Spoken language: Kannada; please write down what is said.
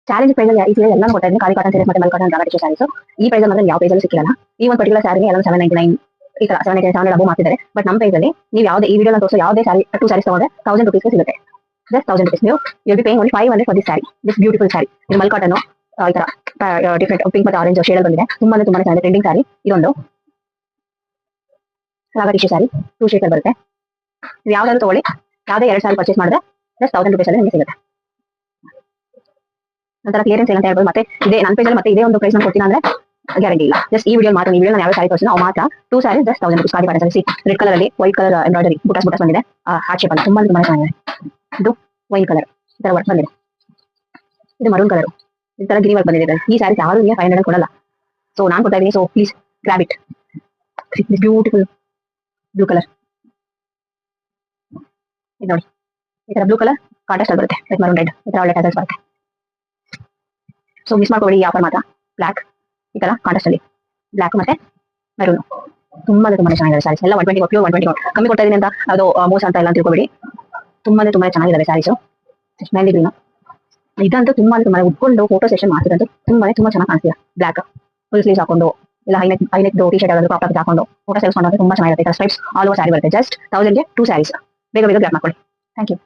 ಚಾಲೆಂಜ್ ಪ್ರೈಸ್ ಈ ಸೀರೆ ಎಲ್ಲ ಕೊಡ್ತಾ ಇದ್ದೀನಿ. ಖಾಲಿ ಕಾಟನ್ ಸೀರೀಸ್ ಮತ್ತೆ ಮಲ್ ಕಾಟನ್ ಡ್ರಾಮಾ ಟಿಶ್ಯೂ ಸ್ಯಾರೀಸ್. ಈ ಪ್ರೈಸ್ ಮಾತ್ರ ಯಾವ ಪ್ರೈಸ್ ಸಿಕ್ಕಿಲ್ಲ. ಈ ಒಂದು ಪರ್ಟಿಕ್ಯುಲರ್ ಸ್ಯಾರಿ ಎಲ್ಲ 799 ಈ ತರ 799 ಅಬೋ ಮಾಡ್ತಿದ್ದಾರೆ. ಬಟ್ ನಮ್ಮ ಪ್ರೈಸ್ ಅಲ್ಲಿ ನೀವು ಯಾವುದೇ ಈ ವಿಡಿಯೋ ತೋರಿಸೋ ಯಾವುದೇ ಸ್ಯಾರಿ 2 ಸ್ಯಾರೀಸ್ ತಗೊಂಡ್ರೆ 1000 rupees ಸಿಗುತ್ತೆ. Just 1000 rupees. ನೀವು B paying only 500 for this sari. This beautiful sari. ಇದು ಮಲ್ ಕಾಟನ್ ಈ ತರ ಡಿಫ್ರೆಂಟ್ ಪಿಂಕ್ ಮತ್ತು ಆರೆಂಜ್ ಶೇಡ್ ಬಂದಿದೆ. ತುಂಬಾ ಚೆನ್ನಾಗಿದೆ. ಟ್ರೆಂಡಿಂಗ್ ಸ್ಯಾರಿ ಇದೊಂದು ಡ್ರಾಮಾ ಟಿಶ್ಯೂ ಸ್ಯಾರಿ 2 ಶೇಡ್ ಬರುತ್ತೆ. ನೀವು ಯಾವ್ದಾದ್ರು ತಗೊಳ್ಳಿ, ಯಾವುದೇ 2 ಸ್ಯಾರಿ ಪರ್ಚೇಸ್ ಮಾಡಿದ್ರೆ ಜಸ್ಟ್ 1000 rupees ಅಲ್ಲಿ ನಿಮಗೆ ಸಿಗುತ್ತೆ. ನಂತರ ಕ್ಲಿಯರೆನ್ಸ್ ಅಂತ ಹೇಳ್ಬೋದು. ಮತ್ತೆ ಇದೇ ನನ್ನ ಪೇಜಲ್ಲಿ ಮತ್ತೆ ಇದೇ ಒಂದು ಪ್ರೈಸ್ ಕೊಡ್ತೀನಿ ಅಂದ್ರೆ ಗ್ಯಾರಂಟಿ ಇಲ್ಲ. ಜಸ್ಟ್ ಈ ವಿಡಿಯೋ ಮಾತ್ರ, ಈ ವಿಡಿಯೋ ನಾನು ಯಾವ ಸ್ಯಾರಿ ತೋರಿಸಿನೋ ಅವು ಮಾತ್ರ 2 ಸ್ಯಾರಿ ಜಸ್ಟ್ 1000 rupees. ಖಾಲಿ ಕಾಟನ್ ಸ್ಯಾರಿ ರೆಡ್ ಕಲರ್ ಅಲ್ಲಿ ವೈಟ್ ಕಲರ್ ಎಂಬ್ರಾಯ್ಡರಿ ಬುಟಾಸ್ ಬಂದಿದೆ. ಹಾರ್ಟ್ ಶೇಪ್ ಅಲ್ಲಿ ತುಂಬಾ ಚೆನ್ನಾಗಿದೆ. ಇದು ವೈನ್ ಕಲರ್ ಈ ತರ ವರ್ಕ್ ಬಂದಿದೆ. ಇದು ಮರೂನ್ ಕಲರ್ ಈ ತರ ಗ್ರೀನ್ ವರ್ಕ್ ಬಂದಿದೆ. ಈ ಸ್ಯಾರಿ ಯಾರು ನಿಮಗೆ 500 ಕೊಡಲ್ಲ. ಸೊ ನಾನು ಕೊಡ್ತಾ ಇದ್ದೀನಿ. So please grab it. This beautiful blue colour ಇದು ನೋಡಿ. ಈ ತರ ಬ್ಲೂ ಕಲರ್ ಕಾಂಟ್ರಾಸ್ಟ್ ಬರುತ್ತೆ ವಿತ್ ಮರೂನ್ ರೆಡ್ ಈ ತರ ಒಳ್ಳೆ ಕಲರ್ಸ್ ಬರುತ್ತೆ. ಸೊ ಮಿಸ್ ಮಾಡ್ಕೊಳ್ಳಿ ಈ ಆಫರ್ ಮಾತ್ರ. ಬ್ಲಾಕ್ ಈ ತರ ಕಾಂಟ್ರಾಸ್ಟ್ ಅಲ್ಲಿ ಬ್ಲಾಕ್ ಮತ್ತೆ ಮೆರೂನ್ ತುಂಬಾ ಚೆನ್ನಾಗಿದೆ ಸ್ಯಾರೀಸ್ ಎಲ್ಲ. 120 120 ಕಮ್ಮಿ ಕೊಡ್ತಾ ಇದೀನಿ ಅಂತ ಅದು ಮೋಸ ಅಂತ ಎಲ್ಲ ತಿಳ್ಕೊಬೇಡಿ. ತುಂಬಾ ಚೆನ್ನಾಗಿದ್ದಾವೆ ಸ್ಯಾರೀಸು. ಮೆಹಂದಿ ಗ್ರೀನ್ ಇದಂತೂ ತುಂಬಾ ಉಟ್ಕೊಂಡು ಫೋಟೋ ಸೆಷನ್ ಮಾಡ್ತಿದಂತೂ ತುಂಬಾ ಚೆನ್ನಾಗಿ ಕಾಣಿಸ್ತಿದೆ. ಬ್ಲಾಕ್ ಫುಲ್ ಸ್ಲೀವ್ಸ್ ಹಾಕೊಂಡು ಇಲ್ಲ ಹೈನೆಕ್ ಟಿ ಶರ್ಟ್ ಯಾವ್ದಾದ್ರು ಕ್ರಾಪ್ ಟಾಪ್ ಹಾಕೊಂಡು ಫೋಟೋ ಸೆಲ್ಸ್ ಮಾಡೋದು ತುಂಬಾ ಚೆನ್ನಾಗಿರುತ್ತೆ. ಸ್ಟ್ರೈಪ್ಸ್ ಆಲ್ ಓವರ್ ಸ್ಯಾರಿ ಬರುತ್ತೆ. ಜಸ್ಟ್ 1000 ಗೆ 2 ಸ್ಯಾರೀಸ್. ಬೇಗ ಗ್ರಾಪ್ ಮಾಡ್ಕೊಳ್ಳಿ. Thank you.